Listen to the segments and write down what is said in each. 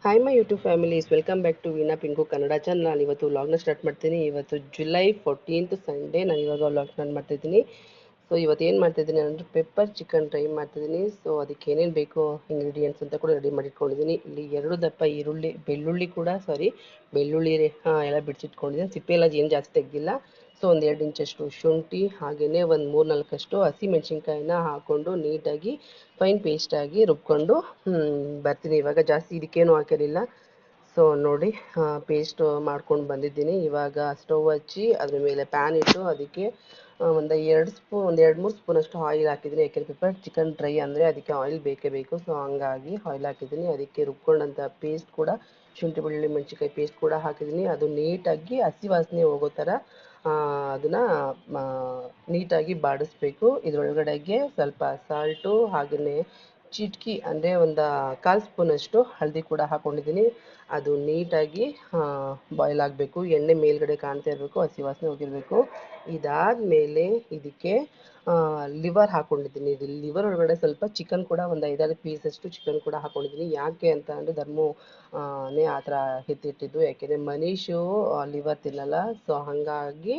Hi my YouTube families, welcome back to Veena Pinku Kannada channel. ನಾನು ಇವತ್ತು ವ್ಲಾಗ್ನ ಸ್ಟಾರ್ಟ್ ಮಾಡ್ತೀನಿ. ಇವತ್ತು ಜುಲೈ 14th ಸಂಡೇ. ನಾನು ಇವಾಗ ವ್ಲಾಗ್ ಸ್ಟಾರ್ಟ್ ಮಾಡ್ತಾಯಿದ್ದೀನಿ. ಸೊ ಇವತ್ತು ಏನು ಮಾಡ್ತಾಯಿದ್ದೀನಿ ಅಂದರೆ ಪೆಪ್ಪರ್ ಚಿಕನ್ ಟ್ರೈ ಮಾಡ್ತಿದ್ದೀನಿ. ಸೊ ಅದಕ್ಕೆ ಏನೇನು ಬೇಕು ಇಂಗ್ರೀಡಿಯೆಂಟ್ಸ್ ಅಂತ ಕೂಡ ರೆಡಿ ಮಾಡಿಟ್ಕೊಂಡಿದ್ದೀನಿ. ಇಲ್ಲಿ 2 ದಪ್ಪ ಬೆಳ್ಳುಳ್ಳಿ ಎಲ್ಲ ಬಿಡಿಸಿಟ್ಕೊಂಡಿದ್ದೀನಿ. ಸಿಪ್ಪೆ ಎಲ್ಲ ಏನು ಜಾಸ್ತಿ ತೆಗ್ದಿಲ್ಲ. ಸೊ ಒಂದು 2 ಇಂಚಷ್ಟು ಶುಂಠಿ, ಹಾಗೆಯೇ ಒಂದು 3-4 ಹಸಿಮೆಣಸಿನ್ಕಾಯಿನ ಹಾಕ್ಕೊಂಡು ನೀಟಾಗಿ ಫೈನ್ ಪೇಸ್ಟಾಗಿ ರುಬ್ಕೊಂಡು ಬರ್ತೀನಿ. ಇವಾಗ ಜಾಸ್ತಿ ಇದಕ್ಕೇನು ಹಾಕಿರಲಿಲ್ಲ. ಸೊ ನೋಡಿ, ಪೇಸ್ಟ್ ಮಾಡ್ಕೊಂಡು ಬಂದಿದ್ದೀನಿ. ಇವಾಗ ಸ್ಟವ್ ಹಚ್ಚಿ ಅದ್ರ ಮೇಲೆ ಪ್ಯಾನ್ ಇಟ್ಟು ಅದಕ್ಕೆ ಒಂದು 2-3 ಸ್ಪೂನಷ್ಟು ಆಯಿಲ್ ಹಾಕಿದ್ದೀನಿ. ಯಾಕೆಂದರೆ ಪೆಪ್ಪರ್ ಚಿಕನ್ ಡ್ರೈ ಅಂದರೆ ಅದಕ್ಕೆ ಆಯಿಲ್ ಬೇಕೇ ಬೇಕು. ಸೊ ಹಂಗಾಗಿ ಆಯಿಲ್ ಹಾಕಿದ್ದೀನಿ. ಅದಕ್ಕೆ ರುಬ್ಕೊಂಡಂಥ ಪೇಸ್ಟ್ ಕೂಡ, ಶುಂಠಿ ಬೆಳ್ಳುಳ್ಳಿ ಮೆಣಸಿನ್ಕಾಯಿ ಪೇಸ್ಟ್ ಕೂಡ ಹಾಕಿದ್ದೀನಿ. ಅದು ನೀಟಾಗಿ ಹಸಿ ವಾಸನೆ ಹೋಗೋ ಥರ ಅದನ್ನು ನೀಟಾಗಿ ಬಾಡಿಸ್ಬೇಕು. ಇದರೊಳಗಡೆಗೆ ಸ್ವಲ್ಪ ಸಾಲ್ಟು, ಹಾಗೆಯೇ ಚಿಟಕಿ ಅಂದರೆ ಒಂದು 1/4 ಸ್ಪೂನಷ್ಟು ಹಳದಿ ಕೂಡ ಹಾಕ್ಕೊಂಡಿದ್ದೀನಿ. ಅದು ನೀಟಾಗಿ ಬಾಯ್ಲ್ ಆಗಬೇಕು. ಎಣ್ಣೆ ಮೇಲ್ಗಡೆ ಕಾಣ್ತಾ ಇರಬೇಕು, ಹಸಿ ವಾಸನೆ ಹೋಗಿರಬೇಕು. ಇದಾದಮೇಲೆ ಇದಕ್ಕೆ ಲಿವರ್ ಹಾಕ್ಕೊಂಡಿದ್ದೀನಿ. ಲಿವರ್ ಒಳಗಡೆ ಸ್ವಲ್ಪ ಚಿಕನ್ ಕೂಡ ಒಂದು 5-6 ಪೀಸಷ್ಟು ಚಿಕನ್ ಕೂಡ ಹಾಕ್ಕೊಂಡಿದ್ದೀನಿ. ಯಾಕೆ ಅಂತ ಅಂದರೆ ಧರ್ಮನೇ ಆ ಥರ ಎತ್ತಿಟ್ಟಿದ್ದು. ಯಾಕೆಂದರೆ ಮನೀಶು ಲಿವರ್ ತಿನ್ನಲ್ಲ. ಸೊ ಹಾಗಾಗಿ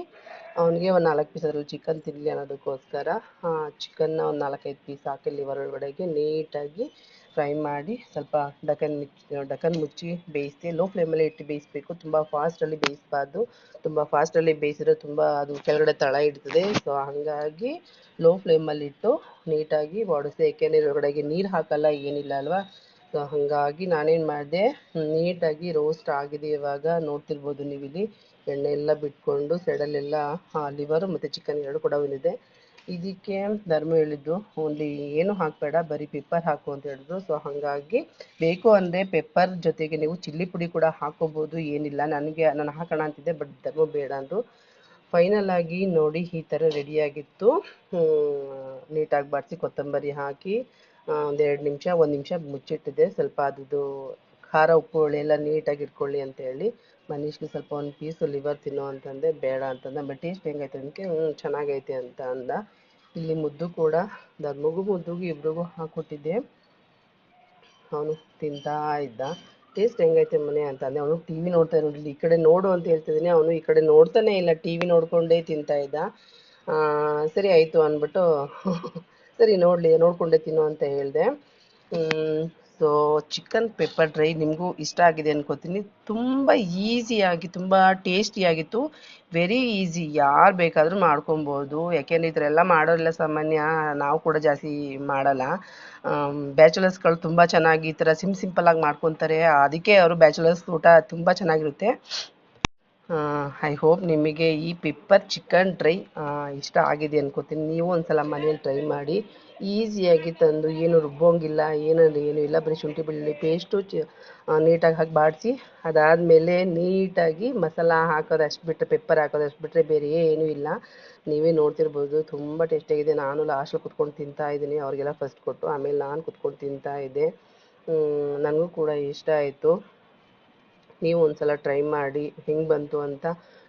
ಅವನಿಗೆ ಒಂದು 4 ಪೀಸ್ ಅದರಲ್ಲಿ ಚಿಕನ್ ತಿನ್ನಲಿ ಅನ್ನೋದಕ್ಕೋಸ್ಕರ ಚಿಕನ್ನ ಒಂದು 4-5 ಪೀಸ್ ಹಾಕಿ ಲಿವರ್ ಒಳಗಡೆಗೆ ನೀಟಾಗಿ ಫ್ರೈ ಮಾಡಿ ಸ್ವಲ್ಪ ಡಕನ್ ಮುಚ್ಚಿ ಬೇಯಿಸಿ ಲೋ ಫ್ಲೇಮಲ್ಲಿ ಇಟ್ಟು ಬೇಯಿಸಬೇಕು. ತುಂಬ ಫಾಸ್ಟಲ್ಲಿ ಬೇಯಿಸಬಾರ್ದು. ತುಂಬ ಫಾಸ್ಟಲ್ಲಿ ಬೇಯಿಸಿದ್ರೆ ತುಂಬ ಅದು ಕೆಳಗಡೆ ತಳ ಇಡ್ತದೆ. ಸೊ ಹಾಗಾಗಿ ಲೋ ಫ್ಲೇಮಲ್ಲಿಟ್ಟು ನೀಟಾಗಿ ಬಾಡಿಸಿ. ಏಕೆಂದರೆ ಒಳಗಡೆಗೆ ನೀರು ಹಾಕಲ್ಲ, ಏನಿಲ್ಲ ಅಲ್ವಾ. ಸೊ ಹಾಗಾಗಿ ನಾನೇನು ಮಾಡಿದೆ, ನೀಟಾಗಿ ರೋಸ್ಟ್ ಆಗಿದೆ. ಇವಾಗ ನೋಡ್ತಿರ್ಬೋದು ನೀವಿಲ್ಲಿ ಎಣ್ಣೆ ಎಲ್ಲ ಬಿಟ್ಕೊಂಡು ಸೈಡಲ್ಲೆಲ್ಲ ಲಿವರು ಮತ್ತು ಚಿಕನ್ ಎರಡು ಕೂಡ ಬಂದಿದೆ. ಇದಕ್ಕೆ ಧರ್ಮ ಹೇಳಿದ್ದು ಓನ್ಲಿ ಏನು ಹಾಕಬೇಡ, ಬರೀ ಪೆಪ್ಪರ್ ಹಾಕು ಅಂತ ಹೇಳಿದ್ರು. ಸೊ ಹಾಗಾಗಿ ಬೇಕು ಅಂದರೆ ಪೆಪ್ಪರ್ ಜೊತೆಗೆ ನೀವು ಚಿಲ್ಲಿ ಪುಡಿ ಕೂಡ ಹಾಕೋಬೋದು, ಏನಿಲ್ಲ. ನಾನು ಹಾಕೋಣ ಅಂತಿದ್ದೆ, ಬಟ್ ಧರ್ಮ ಬೇಡ ಅಂದರು. ಫೈನಲ್ ಆಗಿ ನೋಡಿ ಈ ಥರ ರೆಡಿಯಾಗಿತ್ತು. ನೀಟಾಗಿ ಬಾಡಿಸಿ ಕೊತ್ತಂಬರಿ ಹಾಕಿ ಒಂದು 1 ನಿಮಿಷ ಮುಚ್ಚಿಟ್ಟಿದ್ದೆ. ಸ್ವಲ್ಪ ಅದು ಖಾರ ಉಪ್ಪು ಹುಳಿ ಎಲ್ಲ ನೀಟಾಗಿ ಇಟ್ಕೊಳ್ಳಿ ಅಂತೇಳಿ. ಮನೀಷ್ಗೆ ಸ್ವಲ್ಪ ಒಂದು ಪೀಸು ಲಿವರ್ ತಿನ್ನೋ ಅಂತಂದೆ, ಬೇಡ ಅಂತಂದ. ಬಟ್ ಟೇಸ್ಟ್ ಹೆಂಗೈತೆ ಅದಕ್ಕೆ ಚೆನ್ನಾಗೈತೆ ಅಂತ ಅಂದ. ಇಲ್ಲಿ ಮುದ್ದು ಕೂಡ ಮುದ್ದುಗೂ ಇಬ್ರಿಗೂ ಹಾಕ್ಕೊಟ್ಟಿದ್ದೆ. ಅವನು ತಿಂತಾ ಇದ್ದ. ಟೇಸ್ಟ್ ಹೆಂಗೈತೆ ಮನೆ ಅಂತ ಅಂದೆ. ಅವನು ಟಿ ವಿ ನೋಡ್ತಾ ಇರೋದಿಲ್ಲ, ಈ ಕಡೆ ನೋಡು ಅಂತ ಹೇಳ್ತಿದ್ದೀನಿ. ಅವನು ಈ ಕಡೆ ನೋಡ್ತಾನೆ ಇಲ್ಲ, ಟಿ ವಿ ನೋಡ್ಕೊಂಡೇ ತಿಂತಾ ಇದ್ದ. ಸರಿ ಆಯಿತು ಅಂದ್ಬಿಟ್ಟು ಸರಿ ನೋಡಿಕೊಂಡೇ ತಿನ್ನು ಅಂತ ಹೇಳಿದೆ. ಸೊ ಚಿಕನ್ ಪೆಪ್ಪರ್ ಡ್ರೈ ನಿಮಗೂ ಇಷ್ಟ ಆಗಿದೆ ಅನ್ಕೋತೀನಿ. ತುಂಬ ಈಸಿಯಾಗಿ, ತುಂಬ ಟೇಸ್ಟಿಯಾಗಿತ್ತು. ವೆರಿ ಈಸಿ, ಯಾರು ಬೇಕಾದರೂ ಮಾಡ್ಕೊಬೋದು. ಯಾಕೆಂದರೆ ಈ ಥರ ಎಲ್ಲ ಮಾಡೋರೆಲ್ಲ ಸಾಮಾನ್ಯ, ನಾವು ಕೂಡ ಜಾಸ್ತಿ ಮಾಡಲ್ಲ. ಬ್ಯಾಚುಲರ್ಸ್ಗಳು ತುಂಬ ಚೆನ್ನಾಗಿ ಈ ಥರ ಸಿಂಪಲ್ಲಾಗಿ ಮಾಡ್ಕೊತಾರೆ. ಅದಕ್ಕೆ ಅವರು ಬ್ಯಾಚುಲರ್ಸ್ ಊಟ ತುಂಬ ಚೆನ್ನಾಗಿರುತ್ತೆ. ಐ ಹೋಪ್ ನಿಮಗೆ ಈ ಪೆಪ್ಪರ್ ಚಿಕನ್ ಡ್ರೈ ಇಷ್ಟ ಆಗಿದೆ ಅನ್ಕೋತೀನಿ. ನೀವು ಒಂದ್ಸಲ ಮನೇಲಿ ಟ್ರೈ ಮಾಡಿ. ಈಸಿಯಾಗಿ ತಂದು ಏನು ರುಬ್ಬೋಂಗಿಲ್ಲ, ಏನು ಇಲ್ಲ, ಬರೀ ಶುಂಠಿ ಬೆಳ್ಳುಳ್ಳಿ ಪೇಸ್ಟು ನೀಟಾಗಿ ಹಾಕಿ ಬಾಡಿಸಿ, ಅದಾದಮೇಲೆ ನೀಟಾಗಿ ಮಸಾಲ ಹಾಕೋದು ಅಷ್ಟು ಬಿಟ್ಟರೆ, ಪೆಪ್ಪರ್ ಹಾಕೋದು ಅಷ್ಟು ಬಿಟ್ಟರೆ ಬೇರೆ ಏನೂ ಇಲ್ಲ. ನೀವೇ ನೋಡ್ತಿರ್ಬೋದು, ತುಂಬ ಟೇಸ್ಟಿಯಾಗಿದೆ. ನಾನು ಲಾಸ್ಟಲ್ಲಿ ಕುತ್ಕೊಂಡು ತಿಂತಾ ಇದ್ದೀನಿ. ಅವ್ರಿಗೆಲ್ಲ ಫಸ್ಟ್ ಕೊಟ್ಟು ಆಮೇಲೆ ನಾನು ಕುತ್ಕೊಂಡು ತಿಂತಾ ಇದ್ದೆ. ನನಗೂ ಕೂಡ ಇಷ್ಟ ಆಯಿತು. ನೀವು ಒಂದ್ಸಲ ಟ್ರೈ ಮಾಡಿ, ಹೆಂಗೆ ಬಂತು ಅಂತ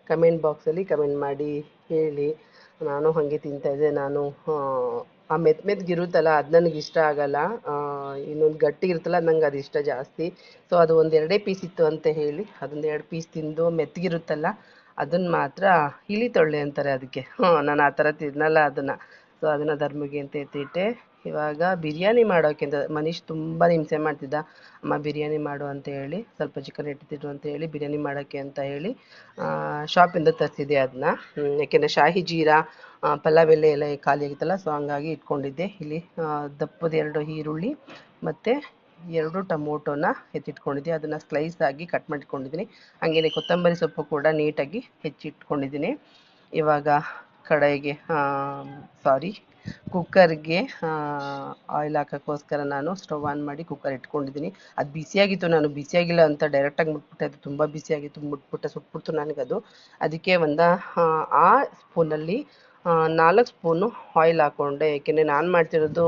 ಕಮೆಂಟ್ ಬಾಕ್ಸಲ್ಲಿ ಕಮೆಂಟ್ ಮಾಡಿ ಹೇಳಿ. ನಾನು ಹಾಗೆ ತಿಂತಾಯಿದ್ದೆ. ನಾನು ಆ ಮೆತ್ತಗಿರುತ್ತಲ್ಲ, ಅದು ನನಗೆ ಇಷ್ಟ ಆಗಲ್ಲ. ಇನ್ನೊಂದು ಗಟ್ಟಿಗಿರುತ್ತಲ್ಲ, ನಂಗೆ ಅದು ಇಷ್ಟ ಜಾಸ್ತಿ. ಸೊ ಅದು ಒಂದು 2 ಪೀಸ್ ಇತ್ತು ಅಂತ ಹೇಳಿ ಅದೊಂದು 2 ಪೀಸ್ ತಿಂದು, ಮೆತ್ತಗಿರುತ್ತಲ್ಲ ಅದನ್ನು ಮಾತ್ರ ಇಲಿ ತೊಳ್ಳೆ ಅಂತಾರೆ ಅದಕ್ಕೆ. ನಾನು ಆ ಥರ ತಿನ್ನಲ್ಲ ಅದನ್ನು. ಸೊ ಅದನ್ನು ಧರ್ಮಿಗೆ ಅಂತ ಎತ್ತಿಟ್ಟೆ. ಇವಾಗ ಬಿರಿಯಾನಿ ಮಾಡೋಕ್ಕೆ ಅಂತ ಮನೀಶ್ ತುಂಬ ಹಿಂಸೆ ಮಾಡ್ತಿದ್ದ. ಅಮ್ಮ ಬಿರಿಯಾನಿ ಮಾಡು ಅಂತ ಹೇಳಿ, ಸ್ವಲ್ಪ ಚಿಕನ್ ಇಟ್ಟಿದ್ರು ಅಂತ ಹೇಳಿ ಬಿರಿಯಾನಿ ಮಾಡೋಕ್ಕೆ ಅಂತ ಹೇಳಿ ಶಾಪಿಂದ ತರಿಸಿದ್ದೆ ಅದನ್ನ. ಯಾಕೆಂದರೆ ಶಾಹಿ ಜೀರಾ, ಪಲಾವ್ ಎಲೆ ಎಲ್ಲ ಖಾಲಿ ಆಗಿತ್ತಲ್ಲ. ಸೊ ಹಂಗಾಗಿ ಇಟ್ಕೊಂಡಿದ್ದೆ. ಇಲ್ಲಿ ದಪ್ಪದ 2 ಈರುಳ್ಳಿ ಮತ್ತು 2 ಟೊಮೊಟೊನ ಎತ್ತಿಟ್ಕೊಂಡಿದ್ದೆ. ಅದನ್ನು ಸ್ಲೈಸ್ ಆಗಿ ಕಟ್ ಮಾಡಿಟ್ಕೊಂಡಿದ್ದೀನಿ. ಹಾಗೆಯೇ ಕೊತ್ತಂಬರಿ ಸೊಪ್ಪು ಕೂಡ ನೀಟಾಗಿ ಹೆಚ್ಚಿಟ್ಕೊಂಡಿದ್ದೀನಿ. ಇವಾಗ ಕಡಾಯಿಗೆ ಕುಕ್ಕರ್ಗೆ ಆಯಿಲ್ ಹಾಕೋಕ್ಕೋಸ್ಕರ ನಾನು ಸ್ಟವ್ ಆನ್ ಮಾಡಿ ಕುಕ್ಕರ್ ಇಟ್ಕೊಂಡಿದ್ದೀನಿ. ಅದು ಬಿಸಿಯಾಗಿತ್ತು, ನಾನು ಬಿಸಿಯಾಗಿಲ್ಲ ಅಂತ ಡೈರೆಕ್ಟಾಗಿ ಮುಟ್ಬಿಟ್ಟೆ. ಅದು ತುಂಬ ಬಿಸಿಯಾಗಿತ್ತು, ಸುಟ್ಬಿಡ್ತು ನನಗದು. ಅದಕ್ಕೆ ಆ ಸ್ಪೂನಲ್ಲಿ 4 ಸ್ಪೂನು ಆಯಿಲ್ ಹಾಕ್ಕೊಂಡೆ. ಏಕೆಂದರೆ ನಾನು ಮಾಡ್ತಿರೋದು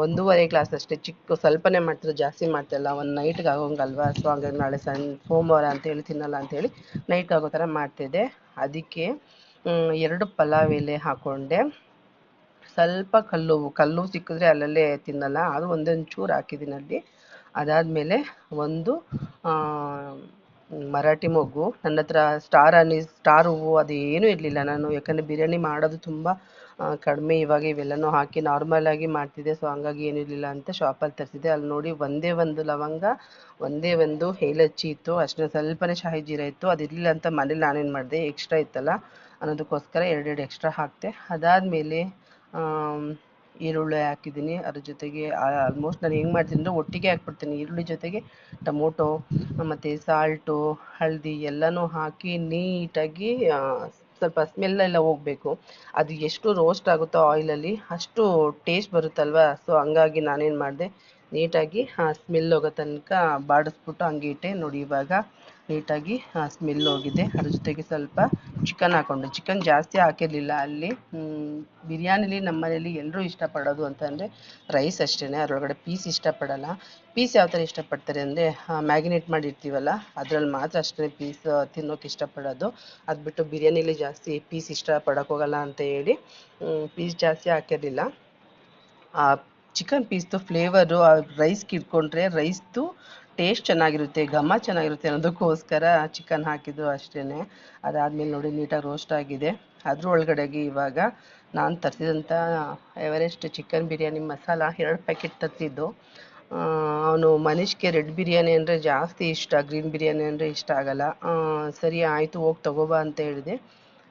1.5 ಗ್ಲಾಸ್ ಅಷ್ಟೇ, ಸ್ವಲ್ಪನೇ ಮಾಡ್ತಿರೋದು, ಜಾಸ್ತಿ ಮಾಡ್ತಾಯಿಲ್ಲ. ಒಂದು ನೈಟ್ಗೆ ಆಗೋಂಗಲ್ವಾ. ಸೊ ಹಂಗಾಗಿ ನಾಳೆ ಸೋಮವಾರ ಅಂತೇಳಿ ತಿನ್ನಲ್ಲ ಅಂಥೇಳಿ ನೈಟ್ಗೆ ಆಗೋ ಥರ ಮಾಡ್ತಿದ್ದೆ. ಅದಕ್ಕೆ 2 ಪಲಾವ್ ಎಲೆ ಹಾಕ್ಕೊಂಡೆ. ಸ್ವಲ್ಪ ಕಲ್ಲು ಸಿಕ್ಕಿದ್ರೆ ಅಲ್ಲಲ್ಲೇ ತಿನ್ನಲ್ಲ, ಅದು ಒಂದೊಂದು ಚೂರು ಹಾಕಿದ್ದೀನಿ ಅಲ್ಲಿ. ಅದಾದಮೇಲೆ ಒಂದು ಆ, ಮರಾಠಿ ಮೊಗ್ಗು. ನನ್ನ ಹತ್ರ ಸ್ಟಾರ್ ಹೂವು ಅದೇನೂ ಇರಲಿಲ್ಲ. ನಾನು ಯಾಕಂದರೆ ಬಿರಿಯಾನಿ ಮಾಡೋದು ತುಂಬ ಕಡಿಮೆ. ಇವಾಗ ಇವೆಲ್ಲನೂ ಹಾಕಿ ನಾರ್ಮಲ್ ಆಗಿ ಮಾಡ್ತಿದ್ದೆ. ಸೊ ಹಂಗಾಗಿ ಏನೂ ಇರಲಿಲ್ಲ ಅಂತ ಶಾಪಲ್ಲಿ ತರಿಸಿದ್ದೆ. ಅಲ್ಲಿ ನೋಡಿ ಒಂದೇ ಒಂದು ಲವಂಗ, ಒಂದೇ ಒಂದು ಏಲಕ್ಕಿ ಇತ್ತು ಅಷ್ಟೇ. ಸ್ವಲ್ಪನೇ ಶಾಹಿ ಜೀರ ಇತ್ತು. ಅದಿರಲಿಲ್ಲ ಅಂತ ಮನೇಲಿ ನಾನೇನು ಮಾಡಿದೆ, ಎಕ್ಸ್ಟ್ರಾ ಇತ್ತಲ್ಲ ಅನ್ನೋದಕ್ಕೋಸ್ಕರ ಎರಡೆರಡು ಎಕ್ಸ್ಟ್ರಾ ಹಾಕಿದೆ. ಅದಾದಮೇಲೆ ಈರುಳ್ಳಿ ಹಾಕಿದ್ದೀನಿ. ಅದ್ರ ಜೊತೆಗೆ ಆಲ್ಮೋಸ್ಟ್ ನಾನು ಹೆಂಗೆ ಮಾಡ್ತೀನಿ ಅಂದರೆ ಒಟ್ಟಿಗೆ ಹಾಕ್ಬಿಡ್ತೀನಿ. ಈರುಳ್ಳಿ ಜೊತೆಗೆ ಟೊಮೊಟೊ ಮತ್ತು ಸಾಲ್ಟು, ಹಳದಿ ಎಲ್ಲನೂ ಹಾಕಿ ನೀಟಾಗಿ ಸ್ವಲ್ಪ ಸ್ಮೆಲ್ಲೆಲ್ಲ ಹೋಗಬೇಕು. ಅದು ಎಷ್ಟು ರೋಸ್ಟ್ ಆಗುತ್ತೋ ಆಯಿಲಲ್ಲಿ ಅಷ್ಟು ಟೇಸ್ಟ್ ಬರುತ್ತಲ್ವ. ಸೊ ಹಂಗಾಗಿ ನಾನೇನು ಮಾಡಿದೆ, ನೀಟಾಗಿ ಸ್ಮೆಲ್ ಹೋಗೋ ತನಕ ಬಾಡಿಸ್ಬಿಟ್ಟು ಹಂಗೆ ಇಟ್ಟೆ. ನೋಡಿ ಇವಾಗ ನೀಟಾಗಿ ಸ್ಮೆಲ್ ಹೋಗಿದೆ. ಅದ್ರ ಜೊತೆಗೆ ಸ್ವಲ್ಪ ಚಿಕನ್ ಹಾಕ್ಕೊಂಡೆ. ಚಿಕನ್ ಜಾಸ್ತಿ ಹಾಕಿರಲಿಲ್ಲ ಅಲ್ಲಿ. ಬಿರಿಯಾನಿಲಿ ನಮ್ಮ ಮನೇಲಿ ಎಲ್ಲರೂ ಇಷ್ಟಪಡೋದು ಅಂತಂದರೆ ರೈಸ್ ಅಷ್ಟೇ. ಅದರೊಳಗಡೆ ಪೀಸ್ ಇಷ್ಟಪಡಲ್ಲ. ಪೀಸ್ ಯಾವ ಥರ ಇಷ್ಟಪಡ್ತಾರೆ ಅಂದರೆ ಮ್ಯಾಗಿನೇಟ್ ಮಾಡಿರ್ತೀವಲ್ಲ ಅದರಲ್ಲಿ ಮಾತ್ರ ಅಷ್ಟೇ ಪೀಸ್ ತಿನ್ನೋಕೆ ಇಷ್ಟಪಡೋದು. ಅದು ಬಿಟ್ಟು ಬಿರಿಯಾನಿಲಿ ಜಾಸ್ತಿ ಪೀಸ್ ಇಷ್ಟಪಡೋಕ್ಕೋಗಲ್ಲ ಅಂತ ಹೇಳಿ ಪೀಸ್ ಜಾಸ್ತಿ ಹಾಕಿರಲಿಲ್ಲ. ಆ ಚಿಕನ್ ಪೀಸ್ದು ಫ್ಲೇವರು ಆ ರೈಸ್ಗೆ ಇಟ್ಕೊಂಡ್ರೆ ರೈಸ್ದು ಟೇಸ್ಟ್ ಚೆನ್ನಾಗಿರುತ್ತೆ, ಘಮ ಚೆನ್ನಾಗಿರುತ್ತೆ ಅನ್ನೋದಕ್ಕೋಸ್ಕರ ಚಿಕನ್ ಹಾಕಿದ್ದು ಅಷ್ಟೇ. ಅದಾದಮೇಲೆ ನೋಡಿ ನೀಟಾಗಿ ರೋಸ್ಟ್ ಆಗಿದೆ. ಅದ್ರ ಒಳಗಡೆಗೆ ಇವಾಗ ನಾನು ತರಿಸಿದಂಥ Everest chicken biryani masala 2 packet ತರಿಸಿದ್ದು. ಅವನು ಮನೀಷ್ಗೆ ರೆಡ್ ಬಿರಿಯಾನಿ ಅಂದರೆ ಜಾಸ್ತಿ ಇಷ್ಟ, ಗ್ರೀನ್ ಬಿರಿಯಾನಿ ಅಂದರೆ ಇಷ್ಟ ಆಗಲ್ಲ. ಸರಿ ಆಯಿತು ಹೋಗಿ ತಗೋಬಾ ಅಂತ ಹೇಳಿದೆ.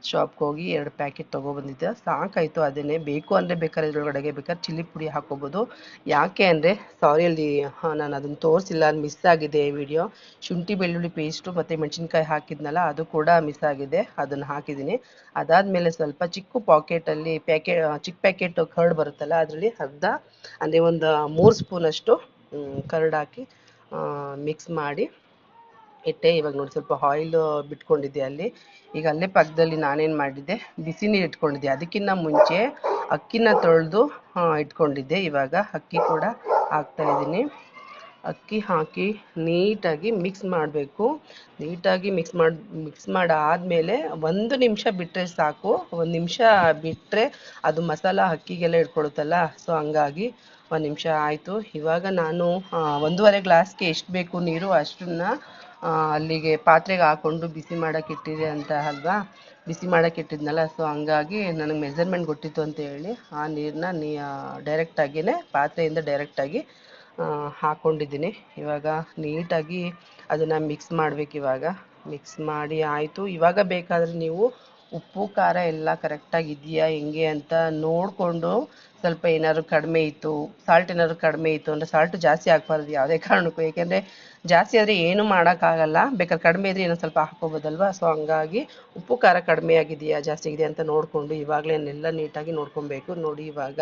ಶಾಪ್ಗೆ ಹೋಗಿ 2 ಪ್ಯಾಕೆಟ್ ತೊಗೊಬಂದಿದ್ದೆ. ಸಾಕಾಯಿತು. ಅದನ್ನೇ ಬೇಕು ಅಂದರೆ ಬೇಕಾದ್ರೆ ಇದ್ರೊಳಗಡೆಗೆ ಬೇಕಾದ್ರೆ ಚಿಲ್ಲಿ ಪುಡಿ ಹಾಕ್ಕೋಬೋದು. ಯಾಕೆ ಅಂದರೆ ಸಾರಿ ಅಲ್ಲಿ ನಾನು ಅದನ್ನು ತೋರಿಸಿಲ್ಲ, ಅದು ಮಿಸ್ ಆಗಿದೆ ವಿಡಿಯೋ. ಶುಂಠಿ ಬೆಳ್ಳುಳ್ಳಿ ಪೇಸ್ಟು ಮತ್ತು ಮೆಣಸಿನ್ಕಾಯಿ ಹಾಕಿದ್ನಲ್ಲ ಅದು ಕೂಡ ಮಿಸ್ ಆಗಿದೆ, ಅದನ್ನು ಹಾಕಿದ್ದೀನಿ. ಅದಾದಮೇಲೆ ಸ್ವಲ್ಪ ಚಿಕ್ಕ ಪಾಕೆಟಲ್ಲಿ ಚಿಕ್ಕ ಪ್ಯಾಕೆಟ್ ಕರ್ಡ್ ಬರುತ್ತಲ್ಲ ಅದರಲ್ಲಿ ಅರ್ಧ ಅಂದರೆ ಒಂದು 3 ಸ್ಪೂನಷ್ಟು ಕರ್ಡ್ ಹಾಕಿ ಮಿಕ್ಸ್ ಮಾಡಿ ಇಟ್ಟೆ. ಇವಾಗ ನೋಡಿ ಸ್ವಲ್ಪ ಆಯಿಲ್ ಬಿಟ್ಕೊಂಡಿದ್ದೆ ಅಲ್ಲಿ. ಈಗ ಅಲ್ಲೇ ಪಕ್ಕದಲ್ಲಿ ನಾನೇನು ಮಾಡಿದ್ದೆ, ಬಿಸಿ ನೀರು ಇಟ್ಕೊಂಡಿದ್ದೆ. ಅದಕ್ಕಿಂತ ಮುಂಚೆ ಅಕ್ಕಿನ ತೊಳೆದು ಇಟ್ಕೊಂಡಿದ್ದೆ. ಇವಾಗ ಅಕ್ಕಿ ಕೂಡ ಅಕ್ಕಿ ಹಾಕಿ ನೀಟಾಗಿ ಮಿಕ್ಸ್ ಮಾಡಬೇಕು. ನೀಟಾಗಿ ಮಿಕ್ಸ್ ಮಾಡಾದಮೇಲೆ 1 ನಿಮಿಷ ಬಿಟ್ಟರೆ ಸಾಕು. 1 ನಿಮಿಷ ಬಿಟ್ಟರೆ ಅದು ಮಸಾಲ ಅಕ್ಕಿಗೆಲ್ಲ ಇಟ್ಕೊಳುತ್ತಲ್ಲ. ಸೊ ಹಂಗಾಗಿ 1 ನಿಮಿಷ ಆಯಿತು. ಇವಾಗ ನಾನು 1.5 ಗ್ಲಾಸ್ಗೆ ಎಷ್ಟು ಬೇಕು ನೀರು ಅಷ್ಟನ್ನು ಅಲ್ಲಿಗೆ ಪಾತ್ರೆಗೆ ಹಾಕ್ಕೊಂಡು ಬಿಸಿ ಮಾಡೋಕ್ಕೆ ಇಟ್ಟಿದೆ ಅಂತ ಅಲ್ವಾ, ಬಿಸಿ ಮಾಡೋಕ್ಕೆ ಇಟ್ಟಿದ್ನಲ್ಲ. ಸೊ ಹಂಗಾಗಿ ನನಗೆ ಮೆಜರ್ಮೆಂಟ್ ಗೊತ್ತಿತ್ತು ಅಂತ ಹೇಳಿ ಆ ನೀರನ್ನ ಡೈರೆಕ್ಟಾಗಿಯೇ ಪಾತ್ರೆಯಿಂದ ಡೈರೆಕ್ಟಾಗಿ ಹಾಕ್ಕೊಂಡಿದ್ದೀನಿ. ಇವಾಗ ನೀಟಾಗಿ ಅದನ್ನು ಮಿಕ್ಸ್ ಮಾಡಬೇಕು. ಇವಾಗ ಮಿಕ್ಸ್ ಮಾಡಿ ಆಯಿತು. ಇವಾಗ ಬೇಕಾದರೆ ನೀವು ಉಪ್ಪು ಖಾರ ಎಲ್ಲ ಕರೆಕ್ಟಾಗಿ ಇದೆಯಾ ಹೆಂಗೆ ಅಂತ ನೋಡಿಕೊಂಡು ಸ್ವಲ್ಪ ಏನಾದ್ರು ಕಡಿಮೆ ಇತ್ತು, ಸಾಲ್ಟ್ ಏನಾದ್ರು ಕಡಿಮೆ ಇತ್ತು ಅಂದರೆ ಸಾಲ್ಟು ಜಾಸ್ತಿ ಹಾಕ್ಬಾರ್ದು ಯಾವುದೇ ಕಾರಣಕ್ಕೂ. ಏಕೆಂದರೆ ಜಾಸ್ತಿ ಆದರೆ ಏನೂ ಮಾಡೋಕ್ಕಾಗಲ್ಲ. ಬೇಕಾದ್ರೆ ಕಡಿಮೆ ಇದ್ದರೆ ಇನ್ನೊಂದು ಸ್ವಲ್ಪ ಹಾಕ್ಕೋಬೋದಲ್ವ. ಸೊ ಹಂಗಾಗಿ ಉಪ್ಪು ಖಾರ ಕಡಿಮೆ ಆಗಿದೆಯಾ ಜಾಸ್ತಿ ಆಗಿದೆಯಾ ಅಂತ ನೋಡಿಕೊಂಡು ಇವಾಗಲೇ ಎಲ್ಲ ನೀಟಾಗಿ ನೋಡ್ಕೊಬೇಕು. ನೋಡಿ ಇವಾಗ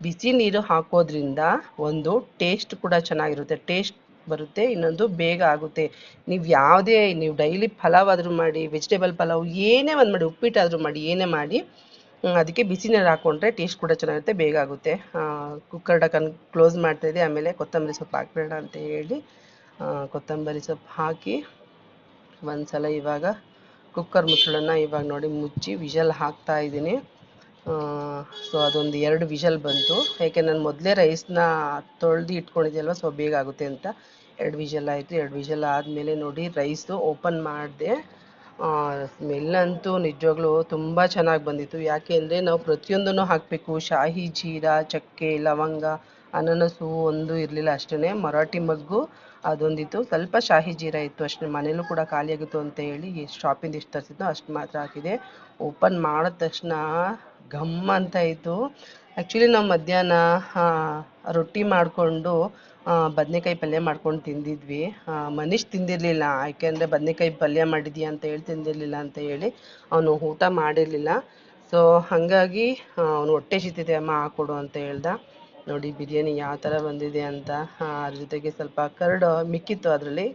ಬಿಸಿ ನೀರು ಹಾಕೋದ್ರಿಂದ ಒಂದು ಟೇಸ್ಟ್ ಕೂಡ ಚೆನ್ನಾಗಿರುತ್ತೆ, ಟೇಸ್ಟ್ ಬರುತ್ತೆ. ಇನ್ನೊಂದು ಬೇಗ ಆಗುತ್ತೆ. ನೀವು ಡೈಲಿ ಪಲಾವ್ ಆದರೂ ಮಾಡಿ, ವೆಜಿಟೇಬಲ್ ಪಲಾವ್ ಏನೇ ಒಂದು ಮಾಡಿ, ಉಪ್ಪಿಟ್ಟಾದರೂ ಮಾಡಿ, ಏನೇ ಮಾಡಿ ಅದಕ್ಕೆ ಬಿಸಿ ನೀರು ಹಾಕ್ಕೊಂಡ್ರೆ ಟೇಸ್ಟ್ ಕೂಡ ಚೆನ್ನಾಗಿರುತ್ತೆ, ಬೇಗ ಆಗುತ್ತೆ. ಕುಕ್ಕರ್ ಡಕ್ಕನ್ ಕ್ಲೋಸ್ ಮಾಡ್ತಾಯಿದ್ದೆ. ಆಮೇಲೆ ಕೊತ್ತಂಬರಿ ಸೊಪ್ಪು ಹಾಕ್ಬೇಡ ಅಂತ ಹೇಳಿ ಕೊತ್ತಂಬರಿ ಸೊಪ್ಪು ಹಾಕಿ ಒಂದ್ಸಲ ಇವಾಗ ಕುಕ್ಕರ್ ಮುಚ್ಚಳನ್ನು ಇವಾಗ ನೋಡಿ ಮುಚ್ಚಿ ವಿಷಲ್ ಹಾಕ್ತಾ ಇದ್ದೀನಿ. ಸೊ ಅದೊಂದು 2 ವಿಷಲ್ ಬಂತು. ಯಾಕೆ ನಾನು ಮೊದಲೇ ರೈಸ್ನ ತೊಳೆದು ಇಟ್ಕೊಂಡಿದ್ದೆ ಅಲ್ವ, ಸೊ ಬೇಗ ಆಗುತ್ತೆ ಅಂತ 2 ವಿಷಲ್ ಆಯಿತು. 2 ವಿಷಲ್ ಆದಮೇಲೆ ನೋಡಿ ರೈಸು ಓಪನ್ ಮಾಡಿದೆ. ಸ್ಮೆಲ್ಲಂತೂ ನಿಜವಾಗ್ಲೂ ತುಂಬ ಚೆನ್ನಾಗಿ ಬಂದಿತ್ತು. ಯಾಕೆ ಅಂದರೆ ನಾವು ಪ್ರತಿಯೊಂದನ್ನು ಹಾಕಬೇಕು. ಶಾಹಿ ಜೀರಾ, ಚಕ್ಕೆ, ಲವಂಗ, ಅನಾನಸು ಒಂದು ಇರಲಿಲ್ಲ ಅಷ್ಟೇ. ಮರಾಠಿ ಮಗ್ಗು ಅದೊಂದಿತ್ತು, ಸ್ವಲ್ಪ ಶಾಹಿ ಜೀರಾ ಇತ್ತು ಅಷ್ಟೇ. ಮನೇಲೂ ಕೂಡ ಖಾಲಿಯಾಗಿತ್ತು ಅಂತ ಹೇಳಿ ಶಾಪಿಂದ ಎಷ್ಟು ತರಿಸಿದ್ನೋ ಅಷ್ಟು ಮಾತ್ರ ಹಾಕಿದೆ. ಓಪನ್ ಮಾಡಿದ ತಕ್ಷಣ ಘಮ್ ಅಂತ ಇತ್ತು. ಆ್ಯಕ್ಚುಲಿ ನಾವು ಮಧ್ಯಾಹ್ನ ರೊಟ್ಟಿ ಮಾಡಿಕೊಂಡು ಬದನೆಕಾಯಿ ಪಲ್ಯ ಮಾಡ್ಕೊಂಡು ತಿಂದಿದ್ವಿ. ಮನೀಶ್ ತಿಂದಿರಲಿಲ್ಲ, ಯಾಕೆಂದರೆ ಬದನೆಕಾಯಿ ಪಲ್ಯ ಮಾಡಿದ್ಯಾ ಅಂತ ಹೇಳಿ ತಿಂದಿರಲಿಲ್ಲ ಅಂತ ಹೇಳಿ ಅವನು ಊಟ ಮಾಡಿರಲಿಲ್ಲ. ಸೊ ಹಾಗಾಗಿ ಅವನು ಹೊಟ್ಟೆ ಸಿಗ್ತಿದೆ ಅಮ್ಮ ಹಾಕ್ಕೊಡು ಅಂತ ಹೇಳ್ದ. ನೋಡಿ ಬಿರಿಯಾನಿ ಯಾವ ಥರ ಬಂದಿದೆ ಅಂತ. ಅದ್ರ ಜೊತೆಗೆ ಸ್ವಲ್ಪ ಕರ್ಡ್ ಮಿಕ್ಕಿತ್ತು ಅದರಲ್ಲಿ,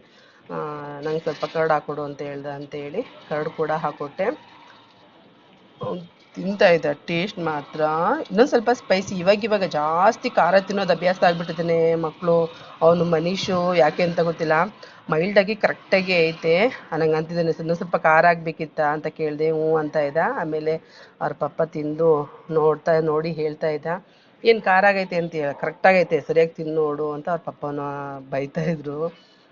ನಂಗೆ ಸ್ವಲ್ಪ ಕರ್ಡ್ ಹಾಕ್ಕೊಡು ಅಂತ ಹೇಳ್ದ ಅಂತ ಹೇಳಿ ಕರ್ಡ್ ಕೂಡ ಹಾಕ್ಕೊಟ್ಟೆ. ತಿಂತಾ ಇದ್ದ ಟೇಸ್ಟ್ ಮಾತ್ರ ಇನ್ನೊಂದು ಸ್ವಲ್ಪ ಸ್ಪೈಸಿ. ಇವಾಗ ಜಾಸ್ತಿ ಖಾರ ತಿನ್ನೋದು ಅಭ್ಯಾಸ ಆಗಿಬಿಟ್ಟಿದ್ದಾನೆ ಮಕ್ಕಳು. ಅವನು ಮನೀಶು ಯಾಕೆ ಅಂತ ಗೊತ್ತಿಲ್ಲ, ಮೈಲ್ಡಾಗಿ ಕರೆಕ್ಟಾಗಿ ಐತೆ. ನಂಗೆ ಅಂತಿದ್ದಾನೆ ಇನ್ನೊಂದು ಸ್ವಲ್ಪ ಖಾರ ಆಗಬೇಕಿತ್ತ ಅಂತ ಕೇಳಿದೆ. ಹ್ಞೂ ಅಂತ ಇದ್ದ. ಆಮೇಲೆ ಅವ್ರ ಪಪ್ಪ ತಿಂದು ನೋಡಿ ಹೇಳ್ತಾ ಇದ್ದ, ಏನು ಖಾರ ಆಗೈತೆ ಅಂತ ಹೇಳ, ಕರೆಕ್ಟಾಗೈತೆ ಸರಿಯಾಗಿ ತಿಂದು ನೋಡು ಅಂತ ಅವ್ರ ಪಪ್ಪನ ಬೈತಾಯಿದ್ರು.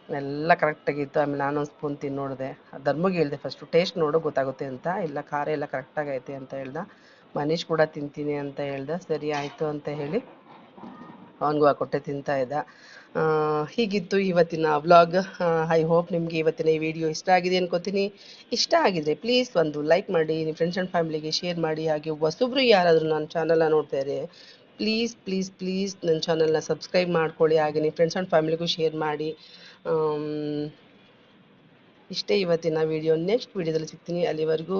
ಎಲ್ಲ ಕರೆಕ್ಟಾಗಿತ್ತು. ಆಮೇಲೆ ನಾನೊಂದು ಸ್ಪೂನ್ ತಿಂದು ನೋಡಿದೆ. ಧರ್ಮಗೆ ಹೇಳಿದೆ ಫಸ್ಟು ಟೇಸ್ಟ್ ನೋಡು ಗೊತ್ತಾಗುತ್ತೆ ಅಂತ. ಇಲ್ಲ ಖಾರ ಎಲ್ಲ ಕರೆಕ್ಟಾಗೈತೆ ಅಂತ ಹೇಳ್ದ. ಮನೀಶ್ ಕೂಡ ತಿಂತೀನಿ ಅಂತ ಹೇಳ್ದ. ಸರಿ ಆಯಿತು ಅಂತ ಹೇಳಿ ಅವನಿಗೂ ಹಾಕ್ಕೊಟ್ಟೆ, ತಿಂತಾ ಇದ್ದ. ಹೀಗಿತ್ತು ಇವತ್ತಿನ ವ್ಲಾಗ್. ಐ ಹೋಪ್ ನಿಮಗೆ ಇವತ್ತಿನ ಈ ವಿಡಿಯೋ ಇಷ್ಟ ಆಗಿದೆ ಅನ್ಕೋತೀನಿ. ಇಷ್ಟ ಆಗಿದ್ರೆ ಪ್ಲೀಸ್ ಒಂದು ಲೈಕ್ ಮಾಡಿ, ನಿಮ್ಮ ಫ್ರೆಂಡ್ಸ್ ಆ್ಯಂಡ್ ಫ್ಯಾಮಿಲಿಗೆ ಶೇರ್ ಮಾಡಿ. ಹಾಗೆ ಹೊಸಬ್ರು ಯಾರಾದರೂ ನನ್ನ ಚಾನಲ್ನ ನೋಡ್ತಾ ಇದ್ದಾರೆ, ಪ್ಲೀಸ್ ಪ್ಲೀಸ್ ಪ್ಲೀಸ್ ನನ್ನ ಚಾನಲ್ನ ಸಬ್ಸ್ಕ್ರೈಬ್ ಮಾಡ್ಕೊಳ್ಳಿ. ಹಾಗೆ ನಿಮ್ಮ ಫ್ರೆಂಡ್ಸ್ ಆ್ಯಂಡ್ ಫ್ಯಾಮಿಲಿಗೂ ಶೇರ್ ಮಾಡಿ. ಇಷ್ಟೇ ಇವತ್ತಿನ ವಿಡಿಯೋ. ನೆಕ್ಸ್ಟ್ ವಿಡಿಯೋದಲ್ಲಿ ಸಿಗ್ತೀನಿ. ಅಲ್ಲಿವರೆಗೂ